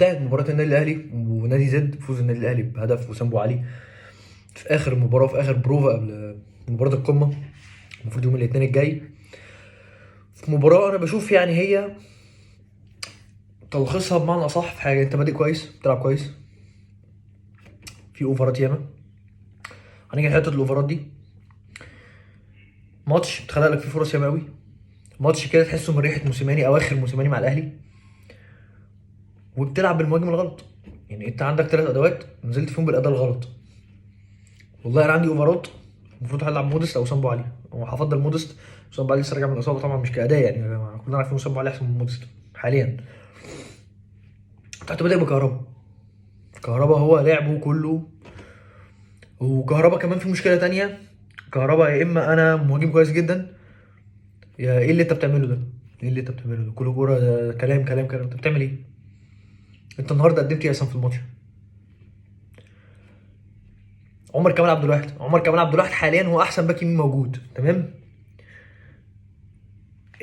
انتهت مباراة النادي الأهلي ونادي زد بفوز النادي الأهلي بهدف وسام أبو علي في آخر المباراة، في آخر بروفا قبل مباراة القمة المفروض يوم الاثنين الجاي. في مباراة أنا بشوف يعني هي تلخيصها بمعنى أصح في حاجة: أنت بادئ كويس، بتلعب كويس، في أوفرات ياما، هنيجي لحتة الأوفرات دي. ماتش اتخلق لك فيه فرص ياما قوي، ماتش كده تحسه من ريحة موسيماني أو آخر موسيماني مع الأهلي، وبتلعب بالمهاجم الغلط. يعني أنت عندك 3 أدوات نزلت فيهم بالأداء الغلط. والله انا عندي اوفرات المفروض هلعب مودست او سامبو علي، وهفضل مودست. سامبو علي لسه راجع من الاصابه طبعا، مش كاداء يعني، كلنا عارفين سامبو علي احسن من مودست حاليا. تحت بادئ بكهربا، كهربا هو لعبه كله. وكهربا كمان في مشكله تانية: كهربا يا اما انا مهاجم كويس جدا، يا ايه اللي انت بتعمله ده؟ ايه اللي انت بتعمله ده؟ كل كوره كلام كلام كلام، انت بتعمل ايه؟ انت النهارده قدمت ايه اصلا في الماتش؟ عمر كمال عبد الواحد حاليا هو احسن باك يمين موجود، تمام.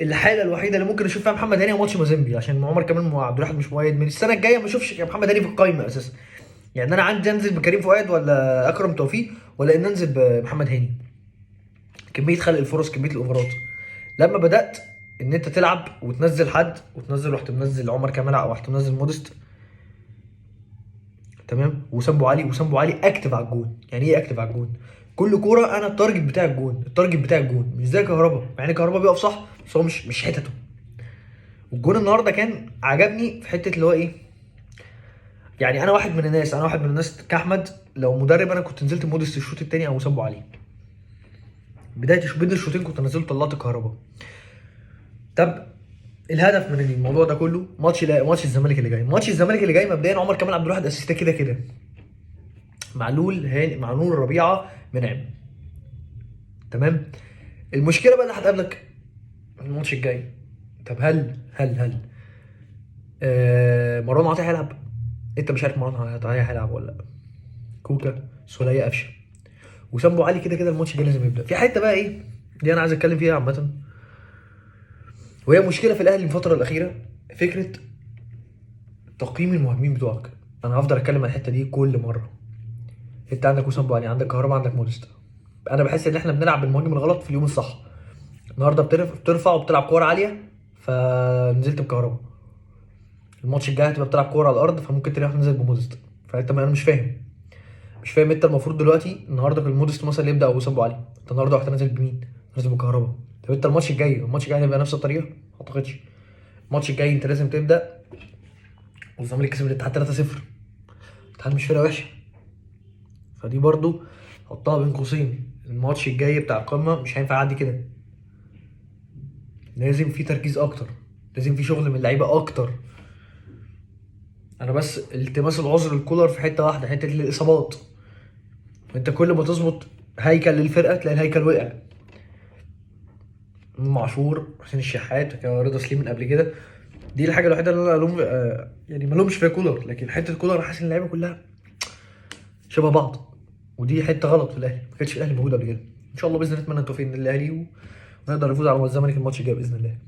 الحاله الوحيده اللي ممكن اشوف فيها محمد هاني هو ماتش مازيمبي، عشان عمر كمال وعبد الواحد مش مؤيد. من السنه الجايه ما اشوفش محمد هاني في القايمه اساسا. يعني انا عندي انزل بكريم فؤاد ولا اكرم توفيق، ولا ان انزل بمحمد هاني؟ كميه خلق الفرص، كميه الاوفرات. لما بدات ان انت تلعب وتنزل حد وتنزل، رحت منزل عمر كمال او رحت منزل مودست، تمام. وسامبو علي، وسامبو علي اكتف على الجون. يعني ايه اكتف على الجون؟ كل كوره انا التارجت بتاع الجون، التارجت بتاع الجون، مش زي كهربا. يعني كهربا بيقف صح بس هو مش حتته. والجون النهارده كان عجبني في حته اللي هو ايه، يعني انا واحد من الناس كاحمد، لو مدرب انا كنت نزلت مودست الشوط الثاني او سابه عليه. بين الشوطين كنت نزلت طلعت كهربا. طب الهدف من الموضوع ده كله ماتش الزمالك اللي جاي. ماتش الزمالك اللي جاي مبدئيا عمر كمال عبد الواحد اسيست كده كده، معلول هاني، معلول ربيعه منعم، تمام. المشكله بقى اللي هتقابلك الماتش الجاي: طب هل مروان عطيه هيلعب؟ انت مش عارف مروان عطيه هيلعب ولا لا. كوكا، سوليه، قفشه، وسامبو علي كده كده الماتش الجاي لازم يبدا. في حته بقى ايه دي انا عايز اتكلم فيها عامه، وهي مشكله في الاهلي الفتره الاخيره: فكره تقييم المهاجمين بتوعك. انا هفضل اتكلم عن الحته دي كل مره. انت عندك وسام بوالي، عندك كهربا، عندك موديست. انا بحس ان احنا بنلعب بالمهاجم الغلط في اليوم الصح. النهارده بترفع وبتلعب كوره عاليه فنزلت بكهربا، الماتش الجاي هتبقى بتلعب كوره على الارض فممكن تروح نزل بموديست. فانت انا مش فاهم انت المفروض دلوقتي النهارده في الموديست مثلا اللي يبدا او وسام بوالي، انت النهارده رحت نازل بمين؟ نازل بكهربا. طب انت الماتش الجاي هيبقى نفس الطريقه؟ ما اعتقدش. الماتش الجاي انت لازم تبدا. والزمالك كسب الاتحاد 3-0، الاتحاد مش فرقه وحشه. فدي برضو حطها بين قوسين: الماتش الجاي بتاع القمه مش هينفع يعدي كده، لازم في تركيز اكتر، لازم في شغل من اللعيبه اكتر. انا بس التماس العذر الكولر في حته واحده، حته الاصابات. انت كل ما تظبط هيكل للفرقه تلاقي الهيكل وقع. امام عاشور، حسين الشحات، كان رضا سليم من قبل كده. دي الحاجه الوحيده اللي انا الوم يعني ما لومش فيها كولر، لكن حته كولر حاسس ان اللعيبه كلها شبه بعض. ودي حته غلط في الاهلي، ما كانتش الاهلي موجود قبل كده. ان شاء الله باذن الله نتمنى التوفيق للاهلي ونقدر نفوز على الزمالك الماتش الجاي باذن الله.